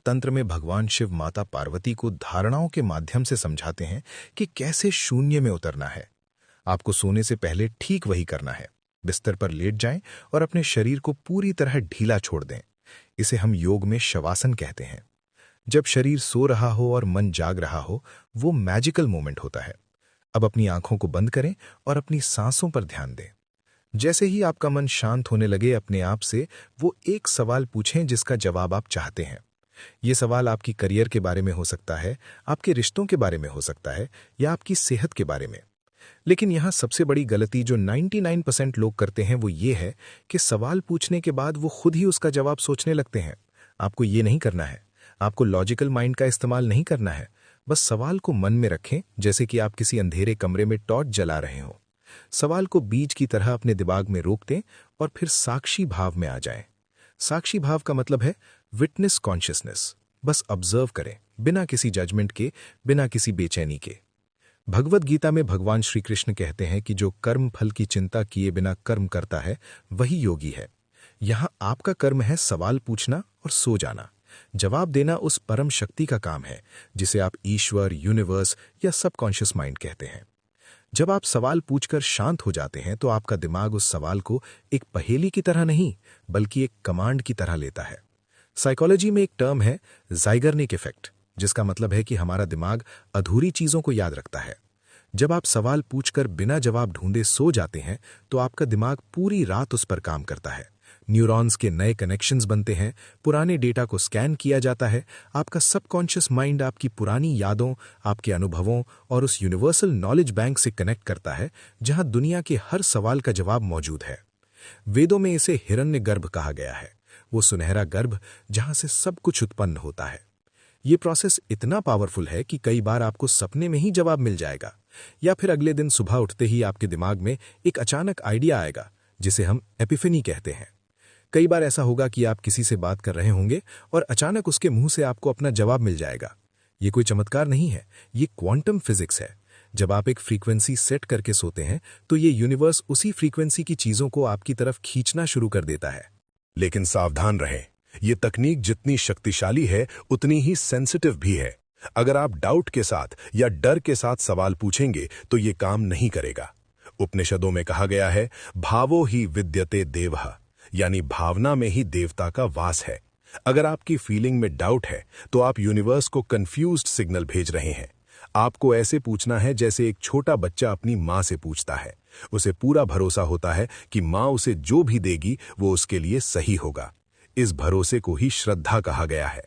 तंत्र में भगवान शिव माता पार्वती को धारणाओं के माध्यम से समझाते हैं कि कैसे शून्य में उतरना है। आपको सोने से पहले ठीक वही करना है। बिस्तर पर लेट जाएं और अपने शरीर को पूरी तरह ढीला छोड़ दें। इसे हम योग में शवासन कहते हैं। जब शरीर सो रहा हो और मन जाग रहा हो, वो मैजिकल मोमेंट होता है। अब अपनी आंखों को बंद करें और अपनी सांसों पर ध्यान दें। जैसे ही आपका मन शांत होने लगे, अपने आप से वो एक सवाल पूछें जिसका जवाब आप चाहते हैं। ये सवाल आपकी करियर के बारे में हो सकता है, आपके रिश्तों के बारे में हो सकता है, या आपकी सेहत के बारे में। लेकिन यहाँ सबसे बड़ी गलती जो 99% लोग करते हैं वो ये है कि सवाल पूछने के बाद वो खुद ही उसका जवाब सोचने लगते हैं। आपको ये नहीं करना है। आपको लॉजिकल माइंड का इस्तेमाल नहीं करना है। बस सवाल को मन में रखें, जैसे कि आप किसी अंधेरे कमरे में टॉर्च जला रहे हो। सवाल को बीज की तरह अपने दिमाग में रोक दें और फिर साक्षी भाव में आ जाएं। साक्षी भाव का मतलब है विटनेस कॉन्शियसनेस। बस ऑब्जर्व करें, बिना किसी जजमेंट के, बिना किसी बेचैनी के। भगवद गीता में भगवान श्री कृष्ण कहते हैं कि जो कर्म फल की चिंता किए बिना कर्म करता है वही योगी है। यहां आपका कर्म है सवाल पूछना और सो जाना। जवाब देना उस परम शक्ति का काम है जिसे आप ईश्वर, यूनिवर्स या सबकॉन्शियस माइंड कहते हैं। जब आप सवाल पूछकर शांत हो जाते हैं तो आपका दिमाग उस सवाल को एक पहेली की तरह नहीं, बल्कि एक कमांड की तरह लेता है। साइकोलॉजी में एक टर्म है ज़ाइगर्निक इफेक्ट, जिसका मतलब है कि हमारा दिमाग अधूरी चीजों को याद रखता है। जब आप सवाल पूछकर बिना जवाब ढूंढे सो जाते हैं तो आपका दिमाग पूरी रात उस पर काम करता है। न्यूरॉन्स के नए कनेक्शंस बनते हैं, पुराने डेटा को स्कैन किया जाता है। आपका सबकॉन्शियस माइंड आपकी पुरानी यादों, आपके अनुभवों और उस यूनिवर्सल नॉलेज बैंक से कनेक्ट करता है जहां दुनिया के हर सवाल का जवाब मौजूद है। वेदों में इसे हिरण्य गर्भ कहा गया है, वो सुनहरा गर्भ जहां से सब कुछ उत्पन्न होता है। ये प्रोसेस इतना पावरफुल है कि कई बार आपको सपने में ही जवाब मिल जाएगा, या फिर अगले दिन सुबह उठते ही आपके दिमाग में एक अचानक आइडिया आएगा जिसे हम एपिफेनी कहते हैं। कई बार ऐसा होगा कि आप किसी से बात कर रहे होंगे और अचानक उसके मुंह से आपको अपना जवाब मिल जाएगा। ये कोई चमत्कार नहीं है, ये क्वांटम फिजिक्स है। जब आप एक फ्रीक्वेंसी सेट करके सोते हैं तो ये यूनिवर्स उसी फ्रीक्वेंसी की चीजों को आपकी तरफ खींचना शुरू कर देता है। लेकिन सावधान रहें, ये तकनीक जितनी शक्तिशाली है उतनी ही सेंसिटिव भी है। अगर आप डाउट के साथ या डर के साथ सवाल पूछेंगे तो ये काम नहीं करेगा। उपनिषदों में कहा गया है, भावो ही विद्यते देवः, यानी भावना में ही देवता का वास है। अगर आपकी फीलिंग में डाउट है तो आप यूनिवर्स को कंफ्यूज्ड सिग्नल भेज रहे हैं। आपको ऐसे पूछना है जैसे एक छोटा बच्चा अपनी माँ से पूछता है। उसे पूरा भरोसा होता है कि माँ उसे जो भी देगी वो उसके लिए सही होगा। इस भरोसे को ही श्रद्धा कहा गया है।